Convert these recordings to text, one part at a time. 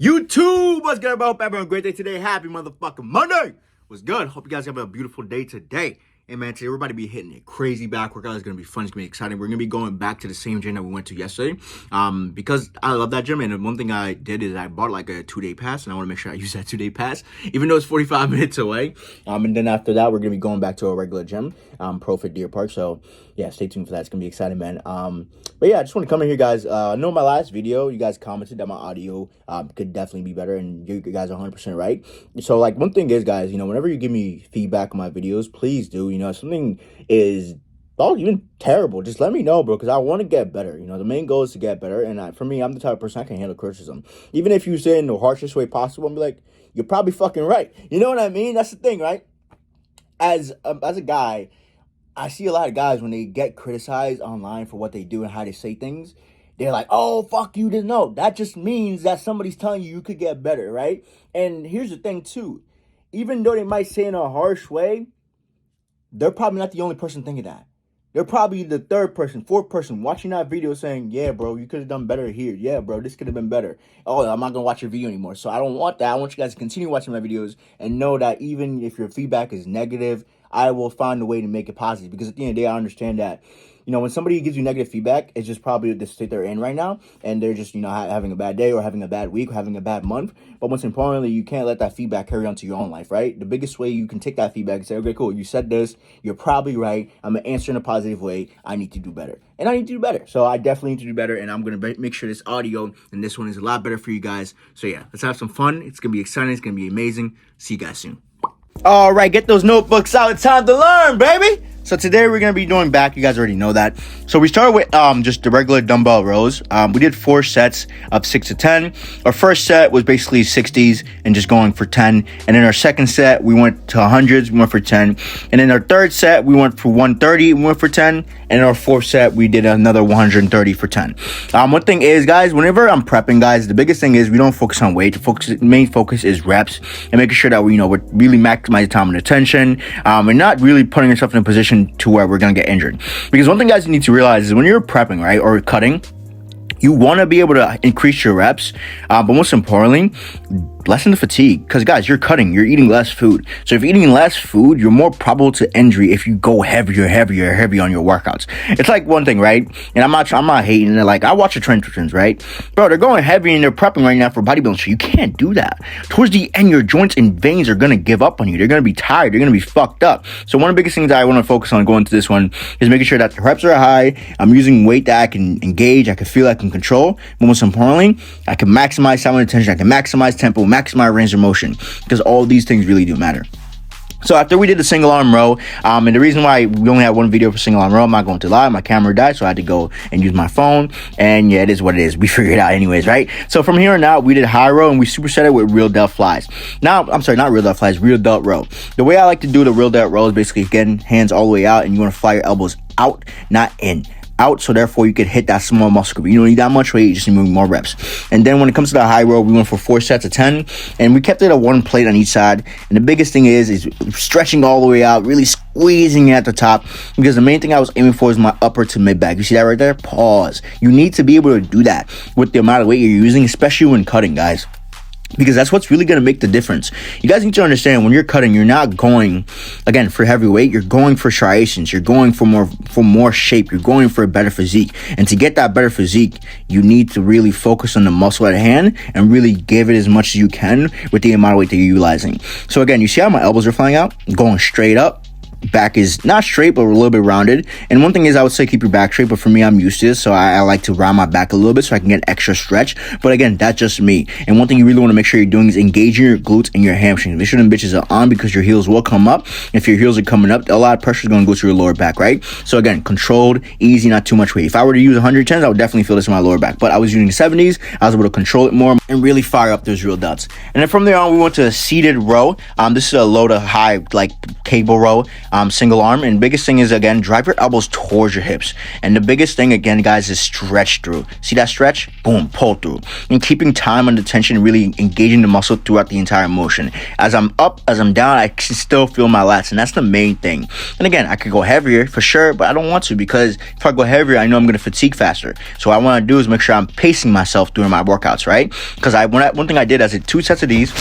YouTube, what's good, bro? Hope everyone having a great day today. Happy motherfucking Monday. What's good? Hope you guys have a beautiful day today. Hey man, today we're about to be hitting a crazy back workout. It's gonna be fun. It's gonna be exciting. We're gonna be going back to the same gym that we went to yesterday. Because I love that gym, and one thing I did is I bought like a 2-day pass, and I want to make sure I use that 2-day pass, even though it's 45 minutes away. And then after that, we're gonna be going back to a regular gym, ProFit Deer Park. So yeah, stay tuned for that. It's gonna be exciting, man. But yeah, I just want to come in here, guys. I know in my last video, you guys commented that my audio could definitely be better, and you guys are 100% right. So like, one thing is, guys, whenever you give me feedback on my videos, please do. If something is even terrible, just let me know, bro, because I want to get better. The main goal is to get better, and for me, I'm the type of person I can handle criticism. Even if you say it in the harshest way possible, I'm like, you're probably fucking right. You know what I mean? That's the thing, right? As a guy, I see a lot of guys when they get criticized online for what they do and how they say things, they're like, oh, fuck, you didn't know. That just means that somebody's telling you could get better, right? And here's the thing, too. Even though they might say it in a harsh way, they're probably not the only person thinking that. They're probably the third person, fourth person watching that video saying, yeah, bro, you could have done better here. Yeah, bro, this could have been better. Oh, I'm not going to watch your video anymore. So I don't want that. I want you guys to continue watching my videos and know that even if your feedback is negative, I will find a way to make it positive. Because at the end of the day, I understand that, when somebody gives you negative feedback, it's just probably the state they're in right now. And they're just, having a bad day or having a bad week or having a bad month. But most importantly, you can't let that feedback carry on to your own life, right? The biggest way you can take that feedback and say, okay, cool, you said this. You're probably right. I'm going to answer in a positive way. I need to do better. And I need to do better. So I definitely need to do better. And I'm going to make sure this audio and this one is a lot better for you guys. So yeah, let's have some fun. It's going to be exciting. It's going to be amazing. See you guys soon. All right, get those notebooks out. It's time to learn, baby. So today we're going to be doing back. You guys already know that. So we started with just the regular dumbbell rows. We did 4 sets of 6 to 10. Our first set was basically 60s and just going for 10. And then our second set, we went to 100s. We went for 10. And then our third set, we went for 130. We went for 10. And in our fourth set, we did another 130 for 10. One thing is, guys, whenever I'm prepping, guys, the biggest thing is we don't focus on weight. The main focus is reps and making sure that we're really maximizing time and attention and not really putting yourself in a position to where we're going to get injured. Because one thing, guys, you need to realize is when you're prepping, right, or cutting, you want to be able to increase your reps, but most importantly, lessen the fatigue. Because guys, you're cutting, you're eating less food. So if you're eating less food, you're more probable to injury if you go heavy on your workouts. It's like one thing, right? And I'm not hating it. Like, I watch the Trends, right? Bro, they're going heavy and they're prepping right now for bodybuilding. So you can't do that. Towards the end, your joints and veins are going to give up on you. They're going to be tired. They're going to be fucked up. So one of the biggest things that I want to focus on going to this one is making sure that the reps are high. I'm using weight that I can engage, I can feel, I can control. But most importantly, I can maximize time and attention. I can maximize tempo, maximize range of motion, because all these things really do matter. So after we did the single arm row, and the reason why we only had one video for single arm row, I'm not going to lie, my camera died, so I had to go and use my phone. And yeah, it is what it is. We figured it out anyways, right? So from here on out, we did high row and we superset it with real delt flies. Now, I'm sorry, not real delt flies, real delt row. The way I like to do the real delt row is basically getting hands all the way out, and you want to fly your elbows out, not in. Out, so therefore you could hit that small muscle group. You don't need that much weight, you just need more reps. And then when it comes to the high row, we went for 4 sets of 10, and we kept it at 1 plate on each side. And the biggest thing is stretching all the way out, really squeezing it at the top, because the main thing I was aiming for is my upper to mid back. You see that right there? Pause. You need to be able to do that with the amount of weight you're using, especially when cutting, guys, because that's what's really going to make the difference. You guys need to understand, when you're cutting, you're not going, again, for heavyweight. You're going for striations. You're going for more shape. You're going for a better physique. And to get that better physique, you need to really focus on the muscle at hand and really give it as much as you can with the amount of weight that you're utilizing. So again, you see how my elbows are flying out? Going straight up. Back is not straight, but a little bit rounded. And one thing is, I would say keep your back straight, but for me, I'm used to this, so I like to round my back a little bit so I can get extra stretch. But again, that's just me. And one thing you really want to make sure you're doing is engaging your glutes and your hamstrings. Make sure them bitches are on, because your heels will come up. If your heels are coming up, a lot of pressure is going to go to your lower back, right? So again, controlled, easy, not too much weight. If I were to use 110s, I would definitely feel this in my lower back. But I was using 70s. I was able to control it more and really fire up those real delts. And then from there on, we went to a seated row. This is a low to high, like cable row. single arm. And biggest thing is, again, drive your elbows towards your hips. And the biggest thing, again, guys, is stretch through. See that stretch? Boom, pull through. And keeping time under tension, really engaging the muscle throughout the entire motion. As I'm up, as I'm down, I can still feel my lats, and that's the main thing. And again, I could go heavier for sure, but I don't want to, because if I go heavier, I know I'm going to fatigue faster. So what I want to do is make sure I'm pacing myself during my workouts, right? Because one thing I did, I did 2 sets of these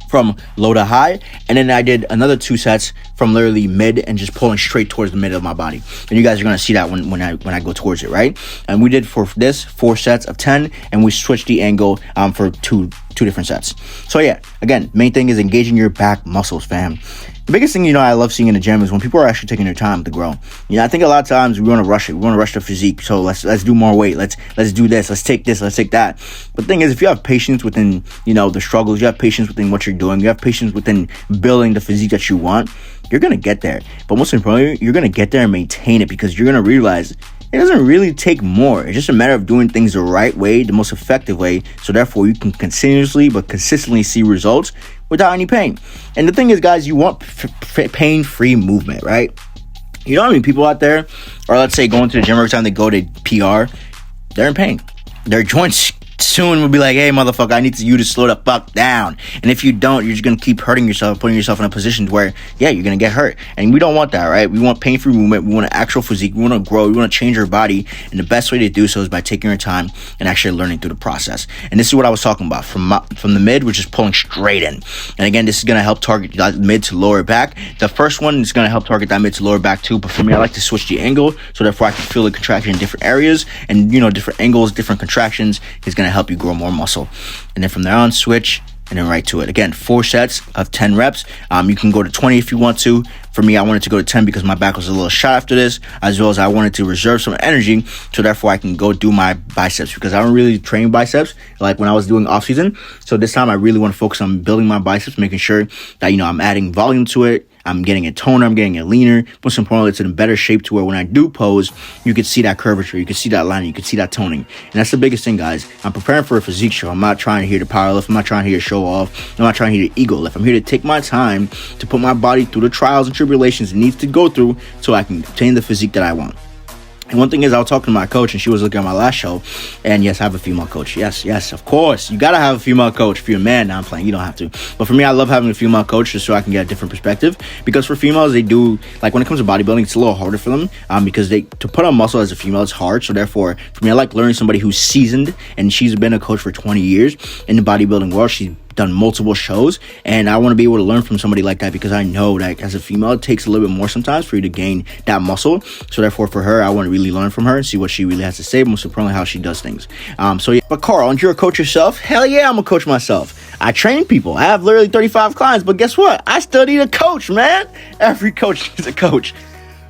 from low to high, and then I did another 2 sets from literally mid and just pulling straight towards the middle of my body. And you guys are gonna see that when I go towards it, right? And we did for this 4 sets of 10, and we switched the angle for two different sets. So yeah, again, main thing is engaging your back muscles, fam. The biggest thing, I love seeing in the gym is when people are actually taking their time to grow. I think a lot of times we want to rush it. We want to rush the physique. So let's do more weight. Let's do this. Let's take this. Let's take that. But the thing is, if you have patience within, the struggles, you have patience within what you're doing, you have patience within building the physique that you want, you're going to get there. But most importantly, you're going to get there and maintain it, because you're going to realize it doesn't really take more. It's just a matter of doing things the right way, the most effective way. So therefore, you can continuously but consistently see results without any pain. And the thing is, guys, you want pain-free movement, right? You know how many people out there are, let's say, going to the gym every time they go to PR, they're in pain. Their joints soon will be like, hey, motherfucker, I need you to slow the fuck down. And if you don't, you're just going to keep hurting yourself, putting yourself in a position where, yeah, you're going to get hurt. And we don't want that, right? We want pain-free movement. We want an actual physique. We want to grow. We want to change our body. And the best way to do so is by taking your time and actually learning through the process. And this is what I was talking about from the mid, which is pulling straight in. And again, this is going to help target that mid to lower back. The first one is going to help target that mid to lower back too. But for me, I like to switch the angle, so therefore I can feel the contraction in different areas. And, different angles, different contractions is going to help you grow more muscle. And then from there on, switch and then right to it. Again, 4 sets of 10 reps. You can go to 20 if you want to. For me, I wanted to go to 10 because my back was a little shot after this, as well as I wanted to reserve some energy, so therefore I can go do my biceps, because I don't really train biceps like when I was doing off season. So this time I really want to focus on building my biceps, making sure that, I'm adding volume to it. I'm getting it toner, I'm getting it leaner. Most importantly, it's in a better shape to where when I do pose, you can see that curvature, you can see that line, you can see that toning. And that's the biggest thing, guys. I'm preparing for a physique show. I'm not trying to here to power lift. I'm not trying to here to show off. I'm not trying to here to ego lift. I'm here to take my time to put my body through the trials and tribulations it needs to go through so I can obtain the physique that I want. And one thing is, I was talking to my coach, and she was looking at my last show. And yes, I have a female coach. Yes, of course. You got to have a female coach. If you're a man, now I'm playing. You don't have to. But for me, I love having a female coach just so I can get a different perspective. Because for females, they do, like when it comes to bodybuilding, it's a little harder for them. Because to put on muscle as a female is hard. So therefore, for me, I like learning somebody who's seasoned. And she's been a coach for 20 years in the bodybuilding world. She's done multiple shows, and I want to be able to learn from somebody like that, because I know that as a female it takes a little bit more sometimes for you to gain that muscle. So therefore, for her, I want to really learn from her and see what she really has to say, most importantly how she does things. So yeah. But Carl, aren't you a coach yourself? Hell yeah, I'm a coach myself. I train people. I have literally 35 clients, but guess what? I still need a coach, man. Every coach needs a coach.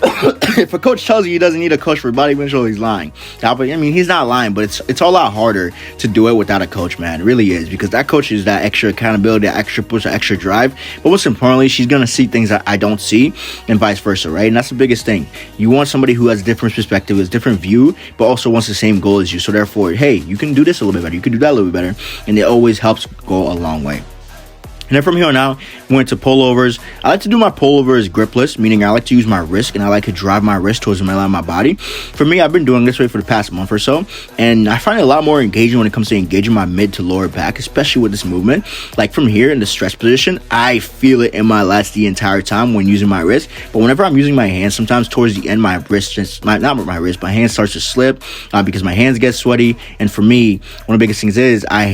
If a coach tells you he doesn't need a coach for bodybuilding, he's lying. I mean, he's not lying, but it's a lot harder to do it without a coach, man. It really is, because that coach is that extra accountability, that extra push, that extra drive. But most importantly, she's gonna see things that I don't see, and vice versa, right? And that's the biggest thing. You want somebody who has a different perspective, has a different view, but also wants the same goal as you. So therefore, hey, you can do this a little bit better, you can do that a little bit better, and it always helps go a long way. And then from here on out, we went to pullovers. I like to do my pullovers gripless, meaning I like to use my wrist, and I like to drive my wrist towards the middle of my body. For me, I've been doing this way for the past month or so, and I find it a lot more engaging when it comes to engaging my mid to lower back, especially with this movement. Like from here in the stretch position, I feel it in my lats the entire time when using my wrist. But whenever I'm using my hands, sometimes towards the end, my wrist my hand starts to slip because my hands get sweaty. And for me, one of the biggest things is I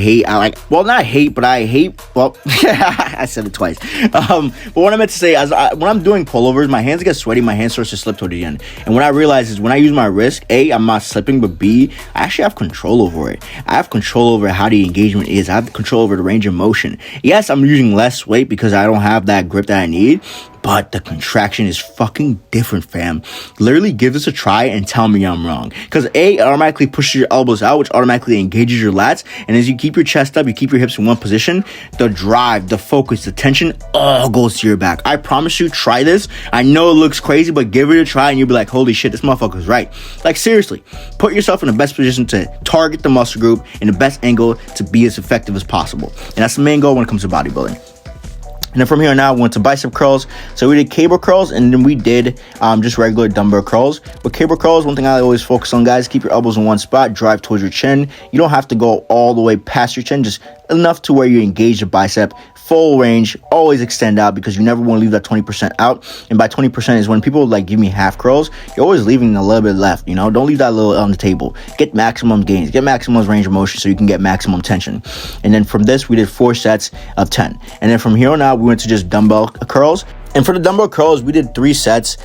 said it twice. But what I meant to say is, when I'm doing pullovers, my hands get sweaty, my hand starts to slip toward the end. And what I realize is when I use my wrist, A, I'm not slipping, but B, I actually have control over it. I have control over how the engagement is. I have control over the range of motion. Yes, I'm using less weight because I don't have that grip that I need, but the contraction is fucking different, fam. Literally give this a try and tell me I'm wrong. Because A, it automatically pushes your elbows out, which automatically engages your lats. And as you keep your chest up, you keep your hips in one position, the drive, the focus, the tension all goes to your back. I promise you, try this. I know it looks crazy, but give it a try and you'll be like, holy shit, this motherfucker's right. Like seriously, put yourself in the best position to target the muscle group in the best angle to be as effective as possible. And that's the main goal when it comes to bodybuilding. And then from here on out, we went to bicep curls. So we did cable curls, and then we did just regular dumbbell curls. With cable curls, one thing I always focus on, guys, keep your elbows in one spot, drive towards your chin. You don't have to go all the way past your chin, just enough to where you engage the bicep. Full range, always extend out, because you never want to leave that 20% out. And by 20% is when people like give me half curls, you're always leaving a little bit left, you know? Don't leave that little on the table. Get maximum gains, get maximum range of motion so you can get maximum tension. And then from this, we did 4 sets of 10. And then from here on out, we went to just dumbbell curls. And for the dumbbell curls, we did 3 sets.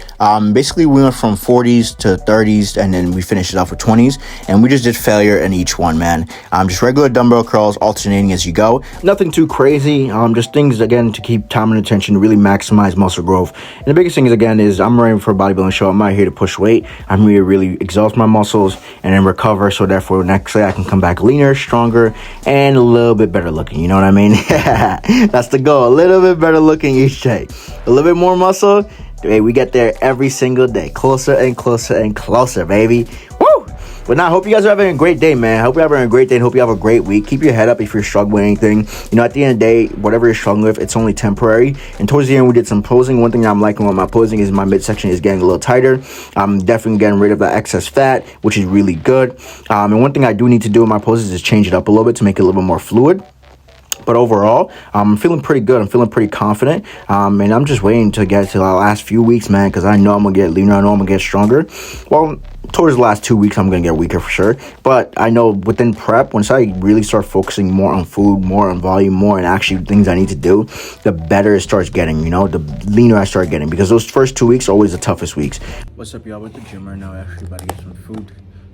Basically, we went from 40s to 30s, and then we finished it off with 20s. And we just did failure in each one, man. Just regular dumbbell curls, alternating as you go. Nothing too crazy. Just things, again, to keep time and attention, really maximize muscle growth. And the biggest thing is, again, is I'm ready for a bodybuilding show. I'm not here to push weight. I'm here to really exhaust my muscles and then recover. So therefore, next day I can come back leaner, stronger, and a little bit better looking. You know what I mean? That's the goal. A little bit better looking each day. A little bit more muscle. Hey, we get there every single day. Closer and closer and closer, baby. Woo! But now, I hope you guys are having a great day, man. I hope you're having a great day and hope you have a great week. Keep your head up if you're struggling with anything. You know, at the end of the day, whatever you're struggling with, it's only temporary. And towards the end, we did some posing. One thing I'm liking with my posing is my midsection is getting a little tighter. I'm definitely getting rid of that excess fat, which is really good. And one thing I do need to do with my poses is change it up a little bit to make it a little bit more fluid. But overall, I'm feeling pretty good. I'm feeling pretty confident. And I'm just waiting to get to the last few weeks, man, because I know I'm going to get leaner. I know I'm going to get stronger. Well, towards the last 2 weeks, I'm going to get weaker for sure. But I know within prep, once I really start focusing more on food, more on volume, more on actually things I need to do, the better it starts getting, you know, the leaner I start getting. Because those first 2 weeks are always the toughest weeks. What's up, y'all? We're at the gym right now. Actually about to get some food.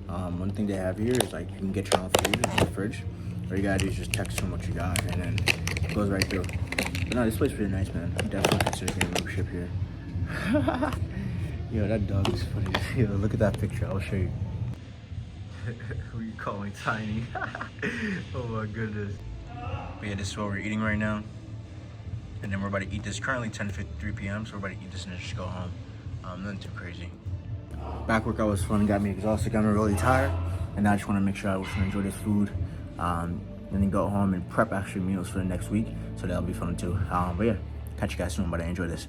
One thing they have here is, like, you can get your own food in the fridge. All you gotta do is just text them what you got, and then it goes right through. But no, this place is really nice, man. I'm definitely considering getting a membership here. Yo, that dog is funny. Yo, look at that picture. I'll show you. Who you calling tiny? Oh my goodness. But yeah, this is what we're eating right now. And then we're about to eat this. Currently 10:53 p.m., so we're about to eat this and then just go home. Nothing too crazy. Back workout was fun, got me exhausted, got me really tired. And now I just want to make sure I was enjoy this food. And then go home and prep actually meals for the next week, so that'll be fun too. But yeah, catch you guys soon, but I enjoy this.